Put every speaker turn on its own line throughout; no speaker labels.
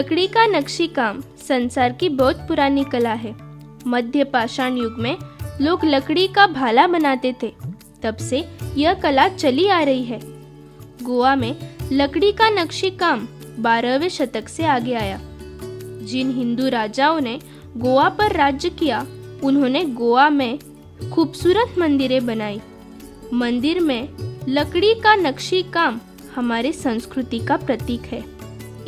लकड़ी का नक्शी काम संसार की बहुत पुरानी कला है। मध्य पाषाण युग में लोग लकड़ी का भाला बनाते थे, तब से यह कला चली आ रही है। गोवा में लकड़ी का नक्शी काम 12वें शतक से आगे आया। जिन हिंदू राजाओं ने गोवा पर राज्य किया, उन्होंने गोवा में खूबसूरत मंदिरें बनाई। मंदिर में लकड़ी का नक्शी काम हमारे संस्कृति का प्रतीक है।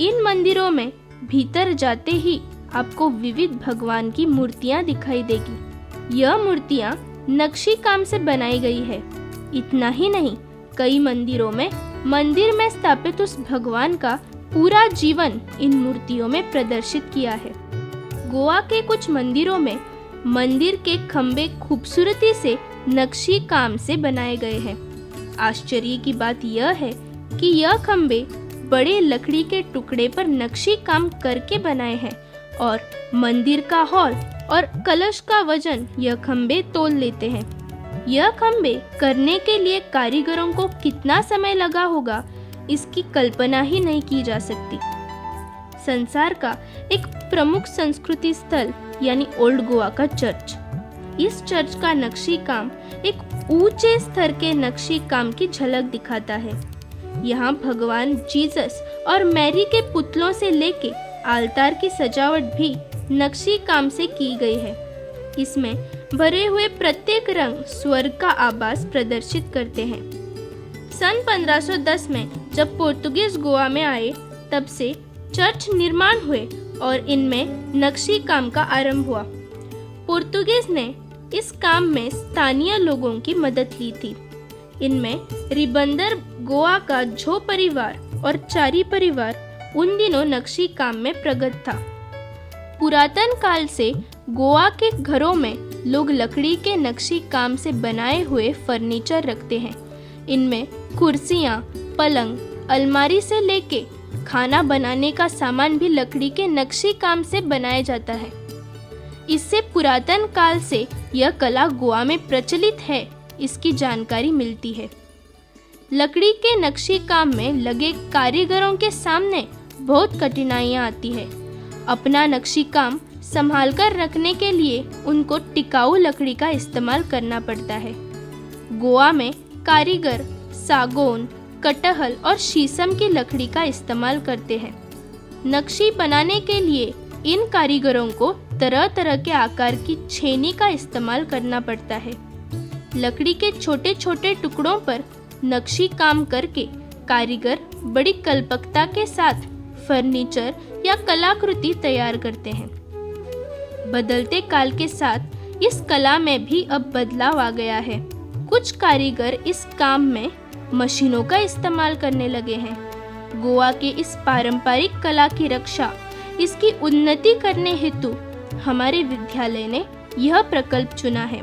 इन मंदिरों में भीतर जाते ही आपको विविध भगवान की मूर्तियां दिखाई देगी। यह मूर्तियां नक्शी काम से बनाई गई है। इतना ही नहीं, कई मंदिरों में मंदिर में स्थापित उस भगवान का पूरा जीवन इन मूर्तियों में प्रदर्शित किया है। गोवा के कुछ मंदिरों में मंदिर के खंबे खूबसूरती से नक्शी काम से बनाए गए हैं। आश्चर्य की बात यह है कि यह खंबे बड़े लकड़ी के टुकड़े पर नक्शी काम करके बनाए हैं और मंदिर का हॉल और कलश का वजन यह खंबे तोल लेते हैं। यह खंबे करने के लिए कारीगरों को कितना समय लगा होगा, इसकी कल्पना ही नहीं की जा सकती। संसार का एक प्रमुख संस्कृति स्थल यानी ओल्ड गोवा का चर्च। इस चर्च का नक्शी काम एक ऊंचे स्तर के नक्शी काम की झलक दिखाता है। यहाँ भगवान जीसस और मैरी के पुतलों से लेके आलतार की सजावट भी नक्शी काम से की गई है। इसमें भरे हुए प्रत्येक रंग स्वर्ग का आभास प्रदर्शित करते हैं। सन 1510 में जब पोर्तुगीज गोवा में आए, तब से चर्च निर्माण हुए और इनमें नक्शी काम का आरंभ हुआ। पोर्तुगीज ने इस काम में स्थानीय लोगों की मदद ली थी। इनमें रिबंदर गोवा का झो परिवार और चारी परिवार उन दिनों नक्शी काम में प्रगत था। पुरातन काल से गोवा के घरों में लोग लकड़ी के नक्शी काम से बनाए हुए फर्नीचर रखते हैं। इनमें कुर्सियां, पलंग, अलमारी से लेके खाना बनाने का सामान भी लकड़ी के नक्शी काम से बनाया जाता है। इससे पुरातन काल से यह कला गोवा में प्रचलित है, इसकी जानकारी मिलती है। लकड़ी के नक्शी काम में लगे कारीगरों के सामने बहुत कठिनाइयां आती है। अपना नक्शी काम संभाल कर रखने के लिए उनको टिकाऊ लकड़ी का इस्तेमाल करना पड़ता है। गोवा में कारीगर सागौन, कटहल और शीशम की लकड़ी का इस्तेमाल करते हैं। नक्शी बनाने के लिए इन कारीगरों को तरह तरह के आकार की छेनी का इस्तेमाल करना पड़ता है। लकड़ी के छोटे छोटे टुकड़ों पर नक्शी काम करके कारीगर बड़ी कल्पकता के साथ फर्नीचर या कलाकृति तैयार करते हैं। बदलते काल के साथ इस कला में भी अब बदलाव आ गया है। कुछ कारीगर इस काम में मशीनों का इस्तेमाल करने लगे हैं। गोवा के इस पारंपरिक कला की रक्षा, इसकी उन्नति करने हेतु हमारे विद्यालय ने यह प्रकल्प चुना है।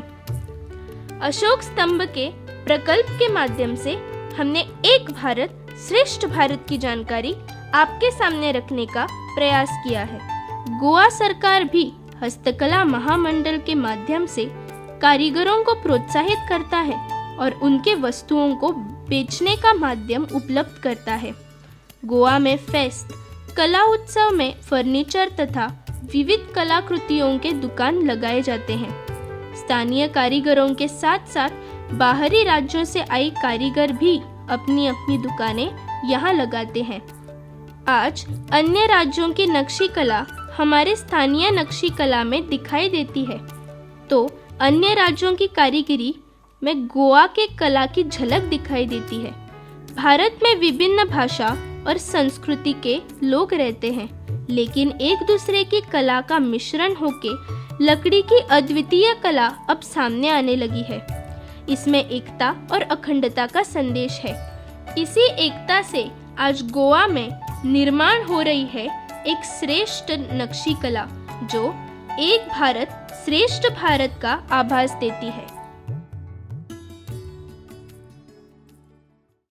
अशोक स्तंभ के प्रकल्प के माध्यम से हमने एक भारत श्रेष्ठ भारत की जानकारी आपके सामने रखने का प्रयास किया है। गोवा सरकार भी हस्तकला महामंडल के माध्यम से कारीगरों को प्रोत्साहित करता है और उनके वस्तुओं को बेचने का माध्यम उपलब्ध करता है। गोवा में फेस्ट, कला उत्सव में फर्नीचर तथा विविध कलाकृतियों के दुकान लगाए जाते हैं। स्थानीय कारीगरों के साथ साथ बाहरी राज्यों से आई कारीगर भी अपनी अपनी दुकानें यहाँ लगाते हैं। आज अन्य राज्यों की नक्शी कला हमारे स्थानीय नक्शी कला में दिखाई देती है, तो अन्य राज्यों की कारीगरी में गोवा के कला की झलक दिखाई देती है। भारत में विभिन्न भाषा और संस्कृति के लोग रहते हैं, लेकिन एक दूसरे की कला का मिश्रण होके लकड़ी की अद्वितीय कला अब सामने आने लगी है। इसमें एकता और अखंडता का संदेश है। इसी एकता से आज गोवा में निर्माण हो रही है एक श्रेष्ठ नक्शी कला, जो एक भारत श्रेष्ठ भारत का आभास देती है।